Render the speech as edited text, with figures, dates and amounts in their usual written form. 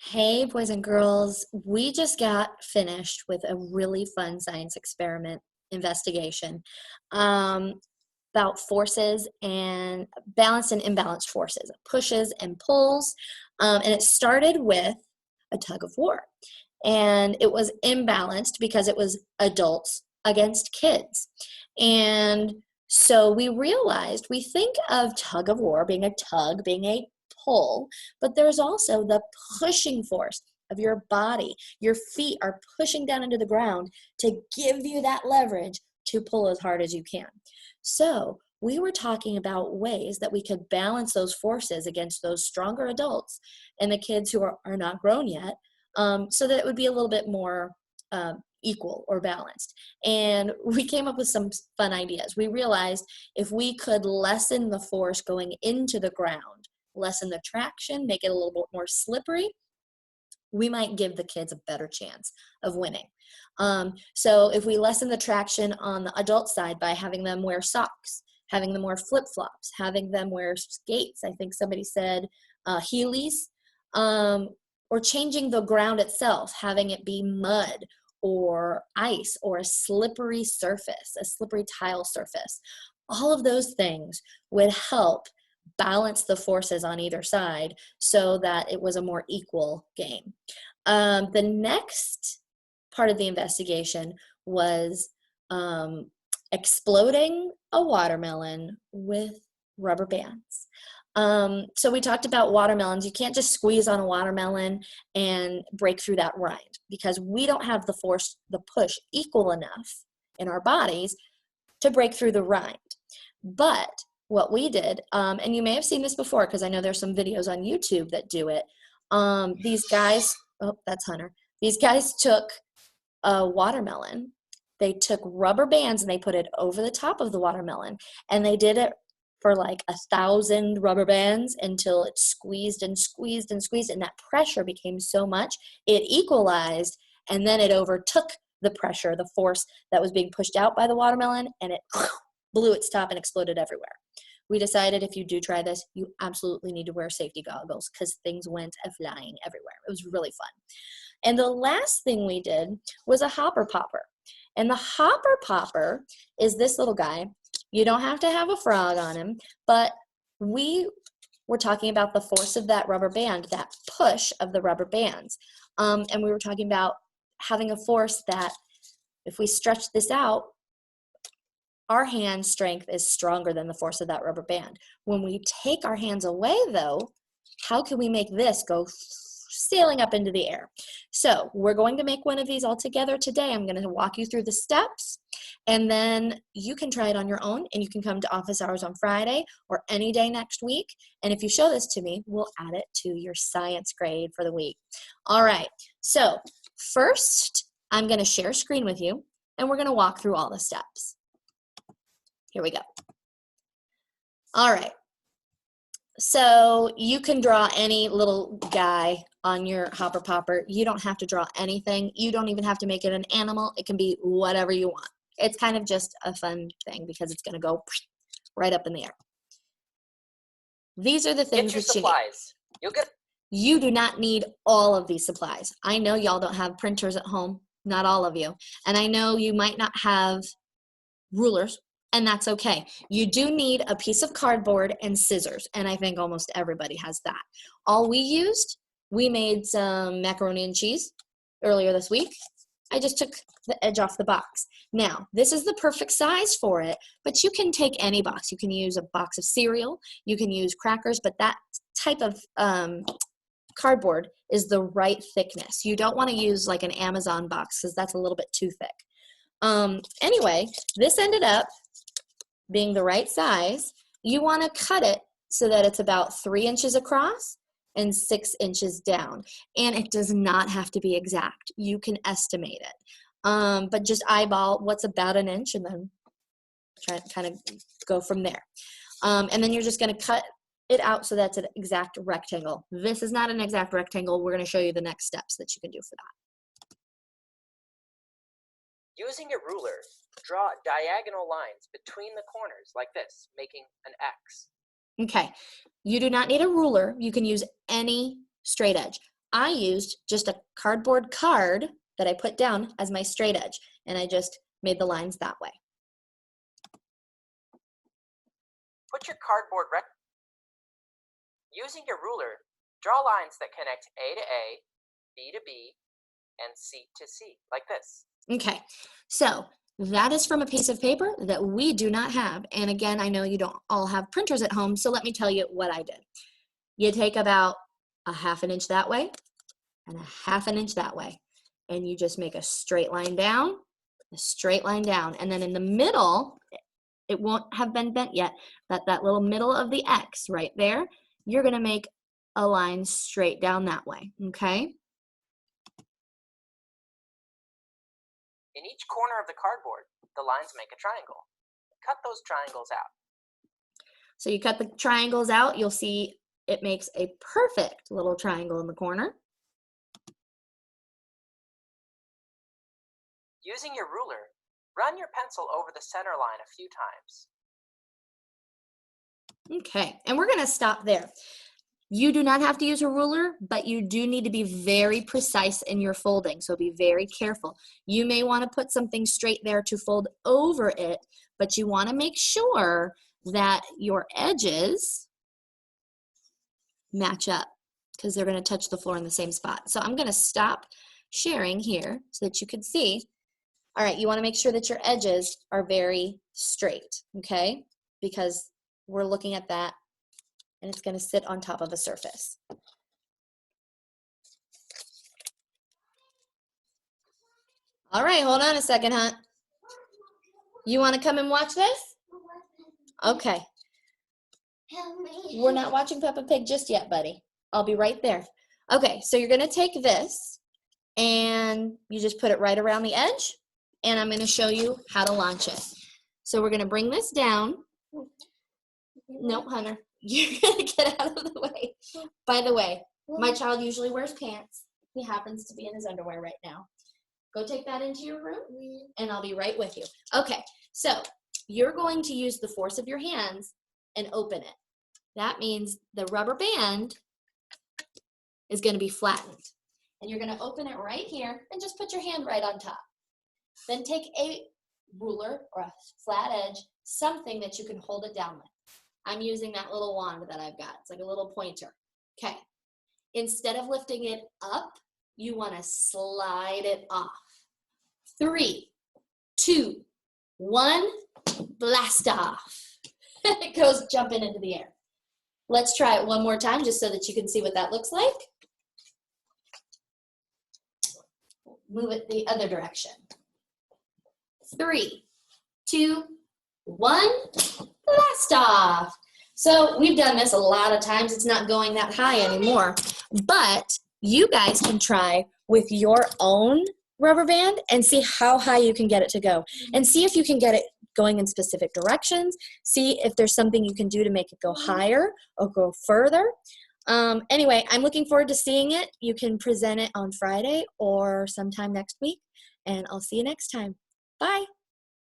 Hey, boys and girls, we just got finished with a really fun science experiment investigation um, about forces and balanced and imbalanced forces, pushes and pulls. And it started with a tug of war. And it was imbalanced because it was adults against kids. And so we realized we think of tug of war being a tug, being a pull, but there's also the pushing force of your body. Your feet are pushing down into the ground to give you that leverage to pull as hard as you can. So we were talking about ways that we could balance those forces against those stronger adults and the kids who are not grown yet, so that it would be a little bit more equal or balanced. And we came up with some fun ideas. We realized if we could lessen the force going into the ground, lessen the traction, make it a little bit more slippery, we might give the kids a better chance of winning. So if we lessen the traction on the adult side by having them wear socks, having them wear flip-flops, having them wear skates, I think somebody said Heelys, or changing the ground itself, having it be mud or ice or a slippery surface, a slippery tile surface. All of those things would help balance the forces on either side so that it was a more equal game. The next part of the investigation was exploding a watermelon with rubber bands. So we talked about watermelons. You can't just squeeze on a watermelon and break through that rind because we don't have the force, the push equal enough in our bodies to break through the rind. But what we did, and you may have seen this before because I know there's some videos on YouTube that do it. These guys, oh, that's Hunter. These guys took a watermelon. They took rubber bands and they put it over the top of the watermelon. And they did it for like 1,000 rubber bands until it squeezed and squeezed and squeezed. And that pressure became so much, it equalized. And then it overtook the pressure, the force that was being pushed out by the watermelon. And it blew its top and exploded everywhere. We decided if you do try this, you absolutely need to wear safety goggles because things went flying everywhere. It was really fun. And the last thing we did was a hopper popper. And the hopper popper is this little guy. You don't have to have a frog on him, but we were talking about the force of that rubber band, that push of the rubber bands. And we were talking about having a force that if we stretch this out, our hand strength is stronger than the force of that rubber band. When we take our hands away, though, how can we make this go sailing up into the air? So we're going to make one of these all together today. I'm going to walk you through the steps, and then you can try it on your own, and you can come to office hours on Friday or any day next week. And if you show this to me, we'll add it to your science grade for the week. All right, so first, I'm going to share screen with you, and we're going to walk through all the steps. Here we go. All right. So you can draw any little guy on your hopper popper. You don't have to draw anything. You don't even have to make it an animal. It can be whatever you want. It's kind of just a fun thing because it's going to go right up in the air. These are the things Get your supplies. You do not need all of these supplies. I know y'all don't have printers at home. Not all of you. And I know you might not have rulers. And that's okay. You do need a piece of cardboard and scissors, and I think almost everybody has that. All we made some macaroni and cheese earlier this week. I just took the edge off the box. Now, this is the perfect size for it, but you can take any box. You can use a box of cereal. You can use crackers, but that type of cardboard is the right thickness. You don't want to use like an Amazon box because that's a little bit too thick. Anyway, this ended up being the right size. You want to cut it so that it's about 3 inches across and 6 inches down. And it does not have to be exact. You can estimate it. But just eyeball what's about an inch and then try to kind of go from there. And then you're just going to cut it out so that's an exact rectangle. This is not an exact rectangle. We're going to show you the next steps that you can do for that. Using a ruler, draw diagonal lines between the corners like this, making an X. Okay, you do not need a ruler. You can use any straight edge. I used just a cardboard card that I put down as my straight edge, and I just made the lines that way. Put your cardboard using your ruler, draw lines that connect A to A, B to B, and C to C, like this. Okay, so that is from a piece of paper that we do not have. And again, I know you don't all have printers at home, so let me tell you what I did. You take about a 1/2 inch that way and a 1/2 inch that way, and you just make a straight line down, a straight line down, and then in the middle, it won't have been bent yet, but that little middle of the X right there, you're gonna make a line straight down that way, okay? In each corner of the cardboard, the lines make a triangle. Cut those triangles out. So you cut the triangles out, you'll see it makes a perfect little triangle in the corner. Using your ruler, run your pencil over the center line a few times. Okay, and we're gonna stop there. You do not have to use a ruler, but you do need to be very precise in your folding, so be very careful. You may want to put something straight there to fold over it, but you want to make sure that your edges match up because they're going to touch the floor in the same spot. So I'm going to stop sharing here so that you can see. All right, you want to make sure that your edges are very straight, okay? Because we're looking at that and it's going to sit on top of a surface. All right, hold on a second, Hunt. You want to come and watch this? Okay. We're not watching Peppa Pig just yet, buddy. I'll be right there. Okay, so you're going to take this and you just put it right around the edge, and I'm going to show you how to launch it. So we're going to bring this down. Nope, Hunter. You're going to get out of the way. By the way, my child usually wears pants. He happens to be in his underwear right now. Go take that into your room, and I'll be right with you. Okay, so you're going to use the force of your hands and open it. That means the rubber band is going to be flattened. And you're going to open it right here and just put your hand right on top. Then take a ruler or a flat edge, something that you can hold it down with. I'm using that little wand that I've got. It's like a little pointer. Okay. Instead of lifting it up, you want to slide it off. 3, 2, 1, blast off. It goes jumping into the air. Let's try it one more time just so that you can see what that looks like. Move it the other direction. 3, 2, 1, blast off. So we've done this a lot of times. It's not going that high anymore, but you guys can try with your own rubber band and see how high you can get it to go, and see if you can get it going in specific directions. See if there's something you can do to make it go higher or go further. Anyway, I'm looking forward to seeing it. You can present it on Friday or sometime next week, and I'll see you next time. Bye.